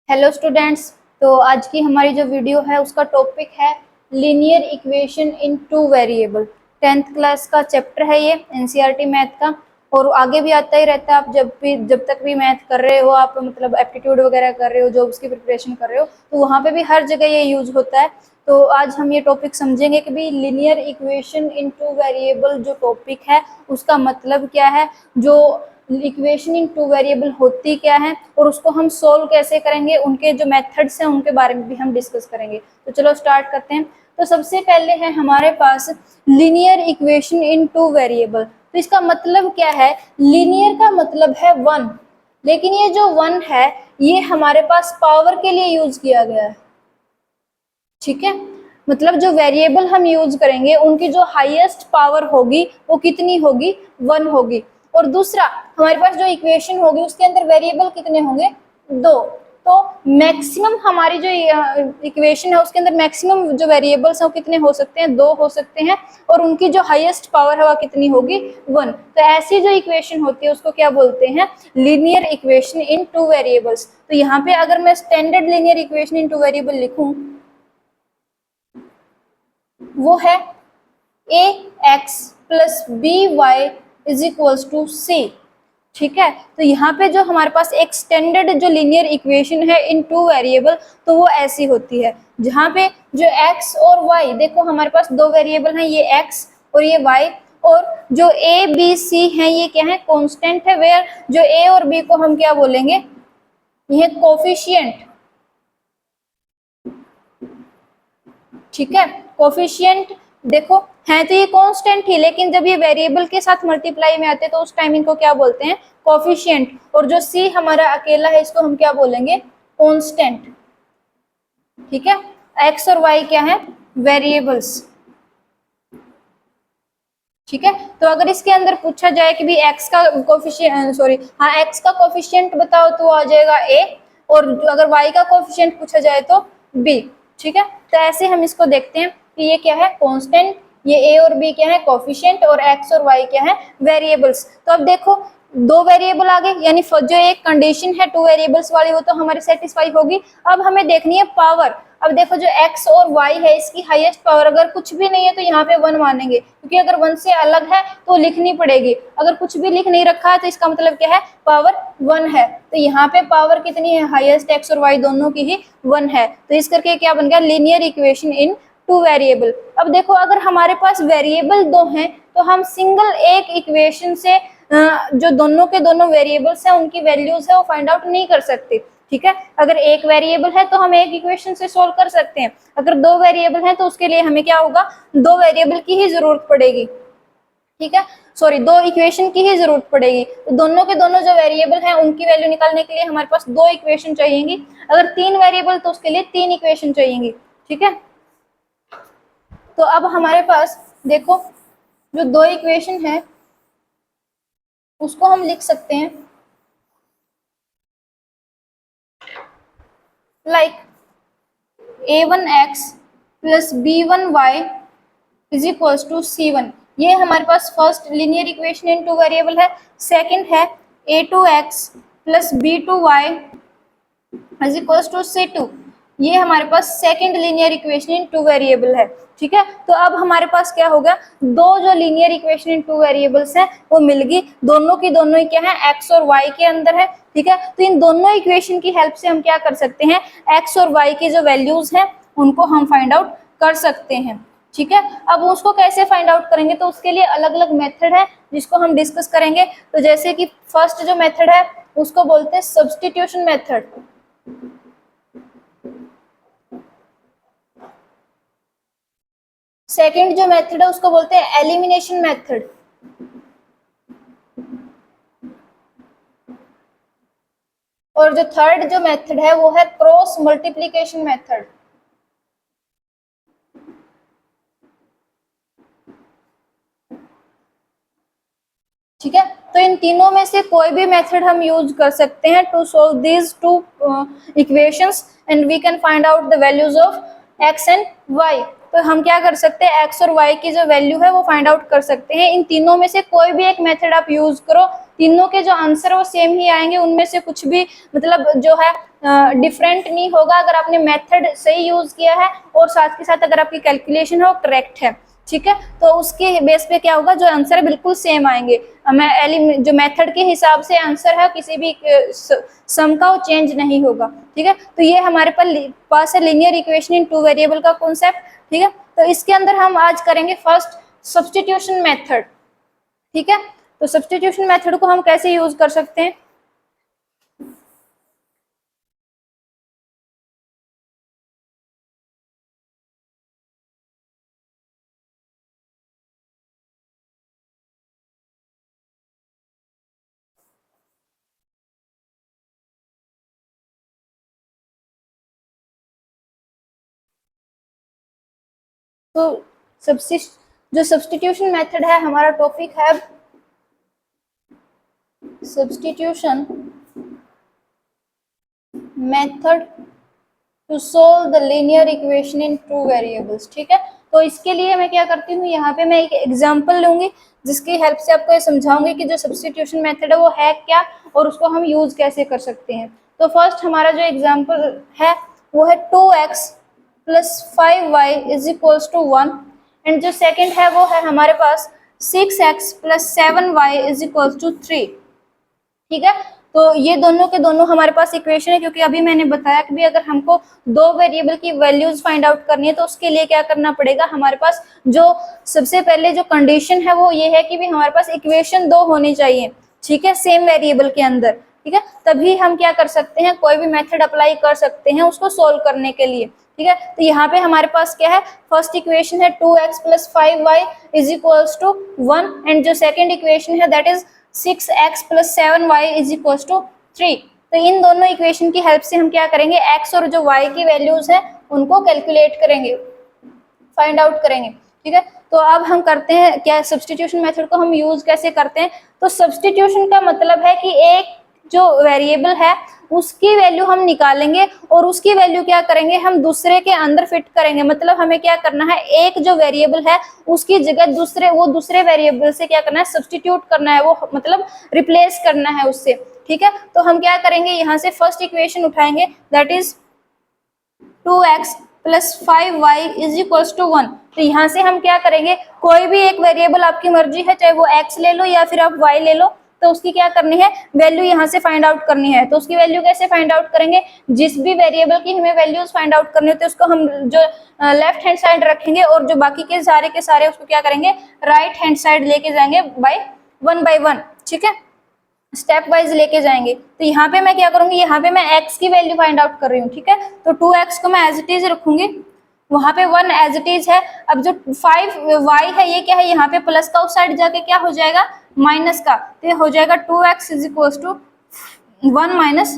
Hello students. तो आज की हमारी जो वीडियो है उसका टॉपिक है linear equation in two variable. 10th class का चैप्टर है ये एनसीईआरटी मैथ का, और आगे भी आता ही रहता है। आप जब तक भी मैथ कर रहे हो, आप मतलब एप्टीट्यूड वगैरह कर रहे हो, जॉब्स की प्रिपरेशन कर रहे हो, तो वहाँ पे भी हर जगह ये यूज होता है। तो आज हम ये टॉपिक समझेंगे कि भी linear equation in two variable जो टॉपिक है उसका मतलब क्या है, जो इक्वेशन इन टू वेरिएबल होती क्या है और उसको हम सोल्व कैसे करेंगे, उनके जो मेथड्स हैं उनके बारे में भी हम डिस्कस करेंगे। तो चलो स्टार्ट करते हैं। तो सबसे पहले है हमारे पास linear equation in two variable. तो इसका मतलब क्या है? लीनियर का मतलब है वन, लेकिन ये जो वन है ये हमारे पास पावर के लिए यूज किया गया है। ठीक है, मतलब जो वेरिएबल हम यूज करेंगे उनकी जो हाईएस्ट पावर होगी वो कितनी होगी? वन होगी। और दूसरा, हमारे पास जो इक्वेशन होगी उसके अंदर वेरिएबल कितने होंगे? दो। तो मैक्सिमम हमारी जो इक्वेशन है उसके अंदर मैक्सिमम जो वेरिएबल्स हैं वो कितने हो सकते हैं? दो हो सकते हैं। और उनकी जो हाईएस्ट पावर है वो कितनी होगी? वन। तो ऐसी जो इक्वेशन होती है उसको क्या बोलते हैं? Linear equation in two variables. तो यहाँ पे अगर मैं standard linear equation in two variable लिखूं, वो है a x plus b y is equals to c. ठीक है, तो यहाँ पे जो हमारे पास एक स्टैंडर्ड जो लीनियर इक्वेशन है इन टू वेरिएबल, तो वो ऐसी होती है जहाँ पे जो x और y, देखो हमारे पास दो वेरिएबल हैं, ये x और ये y, और जो a b c है ये क्या है? कांस्टेंट है। वेयर जो a और b को हम क्या बोलेंगे? ये कोफिशिएंट। ठीक है, कोफिशिएंट देखो है तो ये कांस्टेंट ही, लेकिन जब ये वेरिएबल के साथ मल्टीप्लाई में आते हैं तो उस टाइम इनको क्या बोलते हैं? कोफिशिएंट। और जो सी हमारा अकेला है इसको हम क्या बोलेंगे? कांस्टेंट। ठीक है, एक्स और वाई क्या है? वेरिएबल्स। ठीक है, तो अगर इसके अंदर पूछा जाए कि भी एक्स का कोफिशिएंट, सॉरी हाँ, एक्स का कोफिशिएंट बताओ तो आ जाएगा ए, और अगर वाई का कोफिशिएंट पूछा जाए तो बी। ठीक है, तो ऐसे हम इसको देखते हैं कि ये क्या है? कांस्टेंट, ये ए और बी क्या है? कोफिशिएंट, और एक्स और वाई क्या है? वेरिएबल्स। तो अब देखो दो वेरिएबल आ गए, यानी जो एक कंडीशन है टू वेरिएबल्स वाली वो तो हमारी सेटिस्फाई होगी। अब हमें देखनी है पावर। अब देखो जो x और y है इसकी हाईएस्ट पावर अगर कुछ भी नहीं है तो यहाँ पे वन मानेंगे, क्योंकि अगर वन से अलग है तो लिखनी पड़ेगी। अगर कुछ भी लिख नहीं रखा है तो इसका मतलब क्या है? पावर वन है। तो यहाँ पे पावर कितनी है? हाईएस्ट x और y दोनों की ही वन है। तो इस करके क्या बन गया? Linear equation in two variable. अब देखो अगर हमारे पास वेरिएबल दो हैं तो हम सिंगल एक इक्वेशन से जो दोनों के दोनों वेरिएबल्स हैं उनकी वैल्यूज है वो फाइंड आउट नहीं कर सकते। ठीक है, अगर एक वेरिएबल है तो हम एक इक्वेशन से सोल्व कर सकते हैं। अगर दो वेरिएबल है तो उसके लिए हमें क्या होगा? दो वेरिएबल की ही जरूरत पड़ेगी। ठीक है, सॉरी, दो इक्वेशन की ही जरूरत पड़ेगी। तो दोनों के दोनों जो वेरिएबल हैं उनकी वैल्यू निकालने के लिए हमारे पास दो इक्वेशन चाहिएगी। अगर तीन वेरिएबल तो उसके लिए तीन इक्वेशन चाहिएगी। ठीक है, तो अब हमारे पास देखो जो दो इक्वेशन है उसको हम लिख सकते हैं like a1x plus b1y is equals to c1। ये हमारे पास first linear equation in two variable है। सेकंड है a2x plus b2y is equals to c2। ये हमारे पास second linear equation in two variable है। ठीक है, तो अब हमारे पास क्या होगा? दो जो linear equation in two variables हैं वो मिल गई, दोनों की दोनों ही क्या है? x और y के अंदर है। ठीक है, तो इन दोनों इक्वेशन की हेल्प से हम क्या कर सकते हैं? x और y की जो वैल्यूज हैं उनको हम फाइंड आउट कर सकते हैं। ठीक है, अब उसको कैसे फाइंड आउट करेंगे तो उसके लिए अलग अलग मेथड है जिसको हम डिस्कस करेंगे। तो जैसे कि फर्स्ट जो मेथड है उसको बोलते हैं सब्स्टिट्यूशन मेथड। सेकंड जो मेथड है उसको बोलते हैं एलिमिनेशन मेथड। और जो थर्ड जो मेथड है वो है क्रॉस मल्टीप्लिकेशन मेथड। ठीक है, तो इन तीनों में से कोई भी मेथड हम यूज कर सकते हैं to solve these two equations and we can find out the values of x and y. तो हम क्या कर सकते हैं? एक्स और वाई की जो वैल्यू है वो फाइंड आउट कर सकते हैं। इन तीनों में से कोई भी एक मेथड आप यूज करो तीनों के जो आंसर वो सेम ही आएंगे, उनमें से कुछ भी मतलब जो है डिफरेंट नहीं होगा अगर आपने मेथड सही यूज किया है और साथ के साथ अगर आपकी कैलकुलेशन है वो करेक्ट है, ठीक है। तो उसके बेस पे क्या होगा, जो आंसर है बिल्कुल सेम आएंगे। मैं जो मेथड के हिसाब से आंसर है किसी भी सम का वो चेंज नहीं होगा, ठीक है। तो ये हमारे पास है linear equation in two variable का कॉन्सेप्ट, ठीक है। तो इसके अंदर हम आज करेंगे फर्स्ट सब्स्टिट्यूशन मेथड, ठीक है। तो सब्स्टिट्यूशन मेथड को हम कैसे यूज कर सकते हैं। तो जो सब्स्टिट्यूशन मेथड है, हमारा टॉपिक है substitution method to solve the linear equation in two variables, ठीक है। तो इसके लिए मैं क्या करती हूँ, यहाँ पे मैं एक एग्जांपल लूंगी जिसकी हेल्प से आपको ये समझाऊंगी कि जो सब्स्टिट्यूशन मेथड है वो है क्या और उसको हम यूज कैसे कर सकते हैं। तो फर्स्ट हमारा जो एग्जांपल है वो है 2x plus 5y is equals to 1 and जो सेकंड है वो है हमारे पास 6x plus 7y is equals to 3, ठीक है। तो ये दोनों के दोनों हमारे पास इक्वेशन है, क्योंकि अभी मैंने बताया कि भी अगर हमको दो वेरिएबल की वैल्यूज फाइंड आउट करनी है तो उसके लिए क्या करना पड़ेगा, हमारे पास जो सबसे पहले जो कंडीशन है वो ये है कि भी हमारे पास इक्वेशन दो होनी चाहिए, ठीक है, सेम वेरिएबल के अंदर, ठीक है। तभी हम क्या कर सकते हैं, कोई भी मेथड अप्लाई कर सकते हैं उसको सोल्व करने के लिए, ठीक है। तो यहाँ पे हमारे पास क्या है, फर्स्ट इक्वेशन है 2x plus 5y is equals to 1 and जो सेकेंड इक्वेशन है that is 6x plus 7y is equal to 3। तो इन दोनों इक्वेशन की हेल्प से हम क्या करेंगे, x और जो y की वैल्यूज है उनको कैलकुलेट करेंगे, फाइंड आउट करेंगे, ठीक है। तो अब हम करते हैं क्या, सब्स्टिट्यूशन मेथड को हम यूज कैसे करते हैं। तो सब्स्टिट्यूशन का मतलब है कि एक जो वेरिएबल है उसकी वैल्यू हम निकालेंगे और उसकी वैल्यू क्या करेंगे, हम दूसरे के अंदर फिट करेंगे। मतलब हमें क्या करना है, एक जो वेरिएबल है उसकी जगह दूसरे वेरिएबल से क्या करना है, सब्स्टिट्यूट करना है, वो मतलब रिप्लेस करना है उससे, ठीक है। तो हम क्या करेंगे, यहाँ से फर्स्ट इक्वेशन उठाएंगे that is 2x plus 5y is equals to 1। तो यहाँ से हम क्या करेंगे, कोई भी एक वेरिएबल आपकी मर्जी है, चाहे वो x ले लो या फिर आप y ले लो, तो उसकी क्या करनी है, वैल्यू यहाँ से फाइंड आउट करनी है। तो उसकी वैल्यू कैसे फाइंड आउट करेंगे, जिस भी वेरिएबल की हमें वैल्यूज फाइंड आउट करनी होती है उसको हम जो लेफ्ट हैंड साइड रखेंगे और जो बाकी के सारे उसको क्या करेंगे, राइट हैंड साइड लेके जाएंगे बाय वन, ठीक है, स्टेप वाइज लेके जाएंगे। तो यहाँ पे मैं क्या करूंगी, यहाँ पे मैं x की वैल्यू फाइंड आउट कर रही हूँ, ठीक है। तो 2x को मैं एज इट इज रखूंगी, वहां पे 1 एज इट इज है। अब जो 5y है ये क्या है, यहाँ पे प्लस का उस साइड जाके क्या हो जाएगा, माइनस का, तो ये हो जाएगा 2x is equal to 1 minus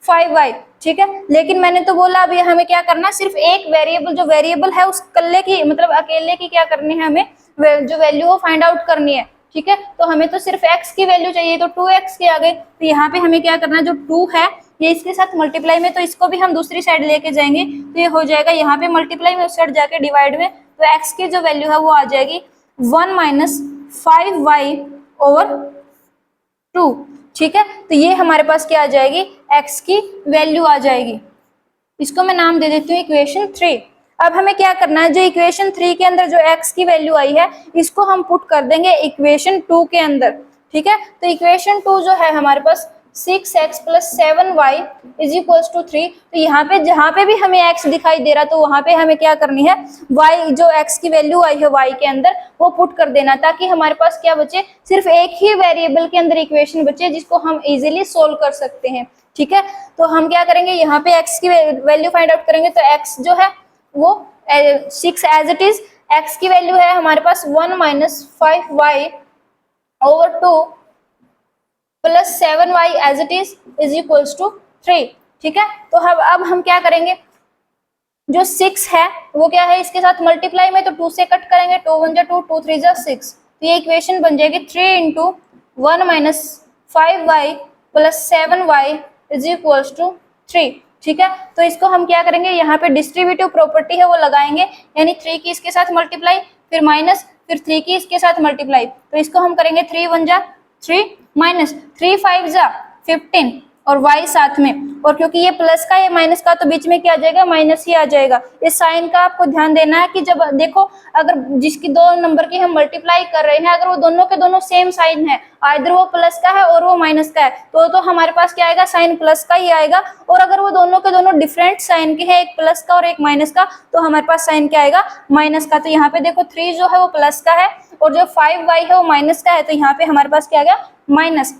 5y, ठीक है। लेकिन मैंने तो बोला अभी हमें क्या करना है, सिर्फ एक वेरिएबल जो वेरिएबल है उस कल्ले की मतलब अकेले की क्या करनी है, हमें जो वैल्यू वो फाइंड आउट करनी है, ठीक है। तो हमें तो सिर्फ x की वैल्यू चाहिए, तो 2x के आ गए। तो यहाँ पे हमें क्या करना है, जो 2 है ये इसके साथ मल्टीप्लाई में, तो इसको भी हम दूसरी साइड लेके जाएंगे, तो ये हो जाएगा यहाँ पे मल्टीप्लाई में, उस साइड जाके डिवाइड में, तो x की जो वैल्यू है वो आ जाएगी 1 माइनस 5y ओवर 2, ठीक है। तो ये हमारे पास क्या आ जाएगी, x की वैल्यू आ जाएगी। इसको मैं नाम दे देती हूँ इक्वेशन 3। अब हमें क्या करना है, जो इक्वेशन 3 के अंदर जो x की वैल्यू आई है इसको हम पुट कर देंगे इक्वेशन 2 के अंदर, ठीक है। तो इक्वेशन 2 जो है हमारे पास 6x plus 7y is equals to 3। तो यहाँ पे जहाँ पे भी हमें x दिखाई दे रहा तो वहां पे हमें क्या करनी है, y जो x की वैल्यू आई है y के अंदर वो पुट कर देना, ताकि हमारे पास क्या बचे, सिर्फ एक ही वेरिएबल के अंदर इक्वेशन बचे जिसको हम इजिली सोल्व कर सकते हैं, ठीक है। तो हम क्या करेंगे, यहाँ पे x की वैल्यू फाइंड आउट करेंगे, तो x जो है वो 6 एज इट इज, x की वैल्यू है हमारे पास 1 minus 5y over 2 plus 7y as it is equals to 3, ठीक है। तो अब हम क्या करेंगे, जो 6 है वो क्या है, इसके साथ मल्टीप्लाई में, तो 2 से कट करेंगे, 2 1 जा 2, 2 3 जा 6, तो ये इक्वेशन बन जाएगी 3 into 1 minus 5y plus 7y is equals to 3, ठीक है। तो इसको हम क्या करेंगे, यहाँ पे डिस्ट्रीब्यूटिव प्रॉपर्टी है वो लगाएंगे, यानी 3 की इसके साथ मल्टीप्लाई, फिर माइनस, फिर 3 की इसके साथ मल्टीप्लाई, तो इसको हम करेंगे 3 1 जा 3 माइनस 3 5 जा 15 और y साथ में, और क्योंकि ये प्लस का ये माइनस का तो बीच में क्या आ जाएगा, माइनस ही आ जाएगा। इस साइन का आपको ध्यान देना है कि जब देखो अगर जिसकी दो नंबर की हम मल्टीप्लाई कर रहे हैं, अगर वो दोनों के दोनों सेम साइन है, आइदर वो प्लस का है और वो माइनस का है, तो हमारे पास क्या आएगा, साइन प्लस का ही आएगा। और अगर वो दोनों के दोनों डिफरेंट साइन के हैं, एक प्लस का और एक माइनस का, तो हमारे पास साइन क्या आएगा, माइनस का। तो यहाँ पे देखो 3 जो है वो प्लस का है और जो 5y है वो माइनस का है, तो यहाँ पे हमारे पास क्या आ गया, माइनस।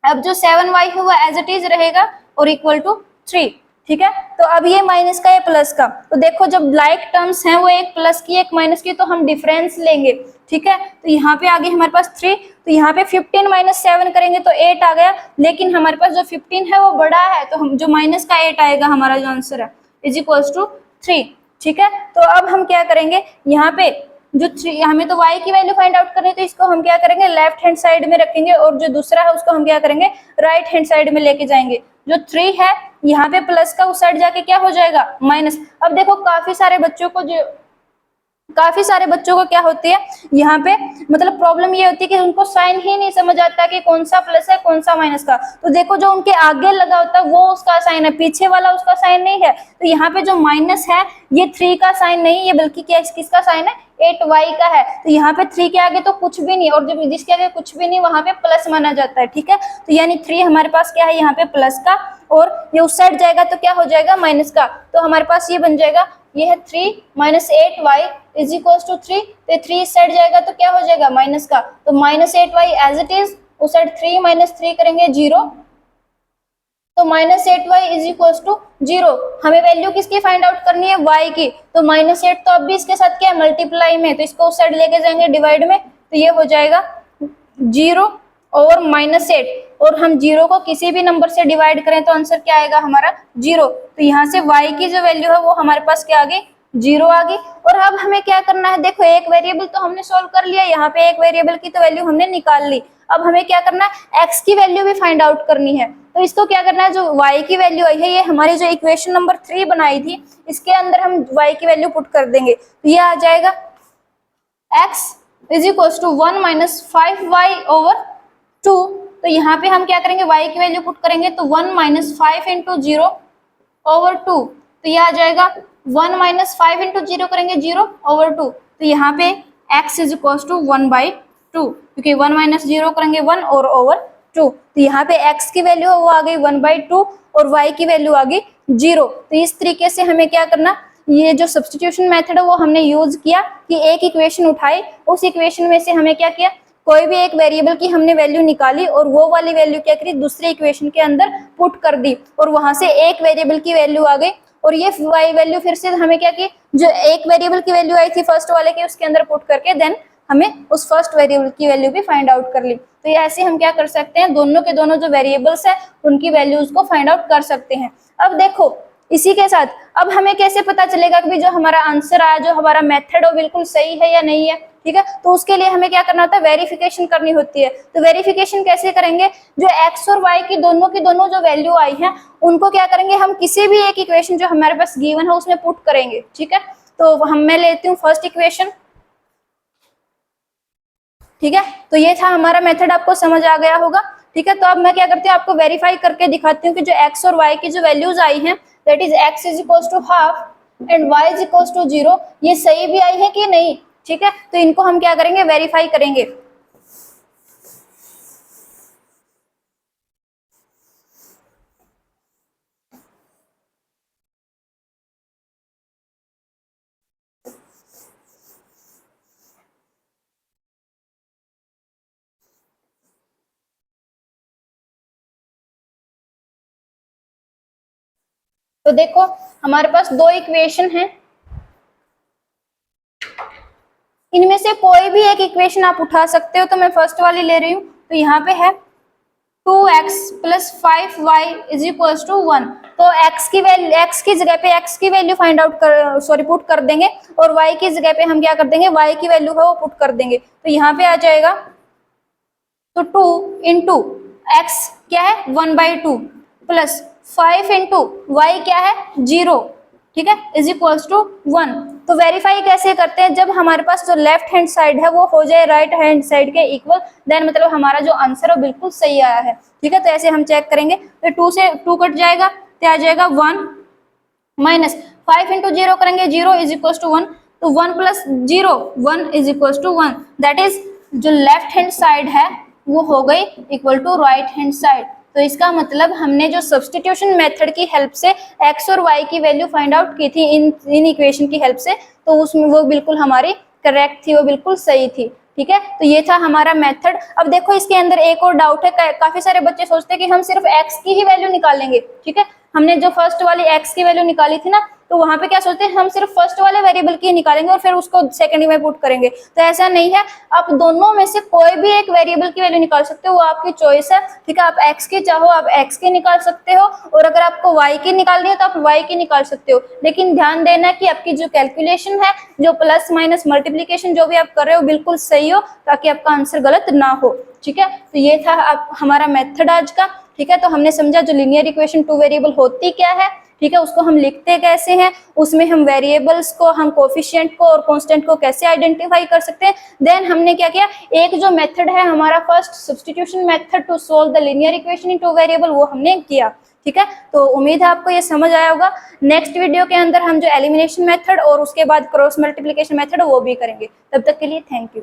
अब जो 7y है वो एज इट इज रहेगा और इक्वल टू 3, ठीक है। तो अब ये माइनस का, ये प्लस का, तो देखो जब लाइक टर्म्स हैं वो एक प्लस की एक माइनस की, तो हम डिफरेंस लेंगे, ठीक है। तो यहाँ पे आगे हमारे पास 3, तो यहाँ पे 15 माइनस 7 करेंगे तो 8 आ गया, लेकिन हमारे पास जो 15 है वो बड़ा है, तो हम जो माइनस का 8 आएगा, हमारा जो आंसर है इज इक्वल्स टू 3, ठीक है। तो अब हम क्या करेंगे, यहाँ पे जो 3, हमें तो y की वैल्यू फाइंड आउट करनी है, तो इसको हम क्या करेंगे, लेफ्ट हैंड साइड में रखेंगे, और जो दूसरा है उसको हम क्या करेंगे, राइट हैंड साइड में लेके जाएंगे। जो 3 है यहाँ पे प्लस का उस साइड जाके क्या हो जाएगा, माइनस। अब देखो काफी सारे बच्चों को क्या होती है यहाँ पे, मतलब प्रॉब्लम ये होती है कि उनको साइन ही नहीं समझ आता कि कौन सा प्लस है कौन सा माइनस का। तो देखो जो उनके आगे लगा होता है वो उसका साइन है, पीछे वाला उसका साइन नहीं है। तो यहाँ पे जो माइनस है ये 3 का साइन नहीं, ये बल्कि क्या किसका साइन है, 8y का है। तो यहाँ पे 3 के आगे तो कुछ भी नहीं, और जब जिसके आगे कुछ भी नहीं वहां पे प्लस माना जाता है, ठीक है। तो यानी 3 हमारे पास क्या है यहाँ पे प्लस का, और ये उस साइड जाएगा तो क्या हो जाएगा, माइनस का। तो हमारे पास ये बन जाएगा, ये है 3 minus 8y is equal to 3, तो 3 इस साइड जाएगा तो क्या हो जाएगा, माइनस का। तो minus 8y as it is, उस साइड 3 माइनस 3 करेंगे 0, तो minus 8y is equal to 0। हमें वैल्यू किसकी फाइंड आउट करनी है, y की। तो माइनस 8 तो अब भी इसके साथ क्या है, मल्टीप्लाई में, तो इसको उस साइड लेके जाएंगे डिवाइड में, तो ये हो जाएगा 0 और माइनस 8, और हम 0 को किसी भी नंबर से डिवाइड करें तो आंसर क्या आएगा हमारा, 0। तो यहाँ से y की जो वैल्यू है वो हमारे पास क्या आ गई, 0 आ गई। और अब हमें क्या करना है, देखो एक वेरिएबल तो हमने सॉल्व कर लिया, यहाँ पे एक वेरिएबल की तो वैल्यू हमने निकाल ली। अब हमें क्या करना है, x की वैल्यू भी फाइंड आउट करनी है। तो इसको क्या करना है, जो y की वैल्यू आई है, ये हमारी जो इक्वेशन नंबर 3 बनाई थी, इसके अंदर हम y की वैल्यू पुट कर देंगे। तो ये आ जाएगा x is equal to 1 minus 5y over 2। तो यहाँ पे हम क्या करेंगे, y की वैल्यू पुट करेंगे, तो 1 माइनस 5 इंटू 0 ओवर 2, तो ये आ जाएगा 1 माइनस 5 इंटू 0 करेंगे 0 ओवर 2, तो यहाँ पे x इज इक्वल टू 1/2, क्योंकि 1 माइनस 0 करेंगे 1 और ओवर 2, तो यहाँ पे x की वैल्यू वो आ गई 1/2 और y की वैल्यू आ गई 0। तो इस तरीके से हमें क्या करना, ये जो सब्स्टिट्यूशन मेथड है वो हमने यूज किया कि एक इक्वेशन उठाई, उस इक्वेशन में से हमें क्या किया, कोई भी एक वेरिएबल की हमने वैल्यू निकाली और वो वाली वैल्यू क्या करी, दूसरे इक्वेशन के अंदर पुट कर दी, और वहां से एक वेरिएबल की वैल्यू आ गई। और ये y वैल्यू फिर से हमें क्या की, जो एक वेरिएबल की वैल्यू आई थी फर्स्ट वाले के, उसके अंदर पुट करके देन हमें उस फर्स्ट वेरिएबल की वैल्यू भी फाइंड आउट कर ली। तो ये ऐसे हम क्या कर सकते हैं, दोनों के दोनों जो वेरिएबल्स है उनकी वैल्यूज को फाइंड आउट कर सकते हैं। अब देखो इसी के साथ अब हमें कैसे पता चलेगा कि जो हमारा आंसर आया, जो हमारा मेथड हो बिल्कुल सही है या नहीं है, ठीक है। तो उसके लिए हमें क्या करना होता है, वेरिफिकेशन करनी होती है। तो वेरिफिकेशन कैसे करेंगे, जो x और y की दोनों जो वैल्यू आई है उनको क्या करेंगे, हम किसी भी एक इक्वेशन जो हमारे पास गिवन है उसमें पुट करेंगे, ठीक है। तो मैं लेती हूँ फर्स्ट इक्वेशन, ठीक है। तो ये था हमारा मेथड, आपको समझ आ गया होगा, ठीक है। तो अब मैं क्या करती हूँ, आपको वेरीफाई करके दिखाती हूँ कि जो x और y की जो वैल्यूज आई हैं, that is x is equal to half and y is equal to 0, ये सही भी आई है कि नहीं, ठीक है। तो इनको हम क्या करेंगे, वेरीफाई करेंगे। तो देखो हमारे पास दो इक्वेशन हैं, इनमें से कोई भी एक इक्वेशन आप उठा सकते हो। तो मैं फर्स्ट वाली ले रही हूँ, तो यहाँ पे है 2x plus 5y is equal to 1। तो x की जगह पे x की वैल्यू फाइंड आउट पुट कर देंगे, और y की जगह पे हम क्या कर देंगे, y की वैल्यू है वो पुट कर देंगे। तो यहाँ पे आ जाएगा, तो 2 इंटू एक्स क्या है 1/2 प्लस 5 इंटू वाई क्या है 0, ठीक है, इज इक्वल टू 1। तो वेरीफाई कैसे करते हैं, जब हमारे पास जो लेफ्ट हैंड साइड है वो हो जाए राइट हैंड साइड के इक्वल, देन मतलब हमारा जो आंसर है बिल्कुल सही आया है। ठीक है, तो ऐसे हम चेक करेंगे। तो 2 से 2 कट जाएगा तो आ जाएगा 1 माइनस 5 इंटू 0 करेंगे 0 इज इक्वल टू 1, तो 1 plus 0 1 is equal to 1, that is जो लेफ्ट हैंड साइड है वो हो गई equal to right hand side. तो इसका मतलब हमने जो सब्स्टिट्यूशन मेथड की हेल्प से x और y की वैल्यू फाइंड आउट की थी इन इक्वेशन की हेल्प से, तो उसमें वो बिल्कुल हमारी करेक्ट थी, वो बिल्कुल सही थी। ठीक है, तो ये था हमारा मेथड। अब देखो इसके अंदर एक और डाउट है, काफी सारे बच्चे सोचते हैं कि हम सिर्फ x की ही वैल्यू निकालेंगे। ठीक है, हमने जो फर्स्ट वाली x की वैल्यू निकाली थी ना, तो वहां पे क्या सोचते हैं हम सिर्फ फर्स्ट वाले वेरिएबल की निकालेंगे और फिर उसको सेकंड में पुट करेंगे। तो ऐसा नहीं है, आप दोनों में से कोई भी एक वेरिएबल की वैल्यू निकाल सकते हो, वो आपकी चॉइस है। ठीक है, आप x की चाहो आप x की निकाल सकते हो, और अगर आपको y की निकालनी है तो आप y की निकाल सकते हो। लेकिन ध्यान देना कि आपकी जो कैलकुलेशन है, जो प्लस माइनस मल्टीप्लीकेशन जो भी आप कर रहे हो, बिल्कुल सही हो, ताकि आपका आंसर गलत ना हो। ठीक है, तो ये था हमारा मेथड आज का। ठीक है, तो हमने समझा जो लीनियर इक्वेशन टू वेरिएबल होती क्या है, ठीक है, उसको हम लिखते कैसे हैं, उसमें हम वेरिएबल्स को, हम कोफिशिएंट को और कांस्टेंट को कैसे आइडेंटिफाई कर सकते हैं। देन हमने क्या किया, एक जो मेथड है हमारा first substitution method to solve the linear equation in two variable, वो हमने किया। ठीक है, तो उम्मीद है आपको ये समझ आया होगा। नेक्स्ट वीडियो के अंदर हम जो एलिमिनेशन मेथड और उसके बाद क्रॉस मल्टीप्लिकेशन मेथड वो भी करेंगे। तब तक के लिए थैंक यू।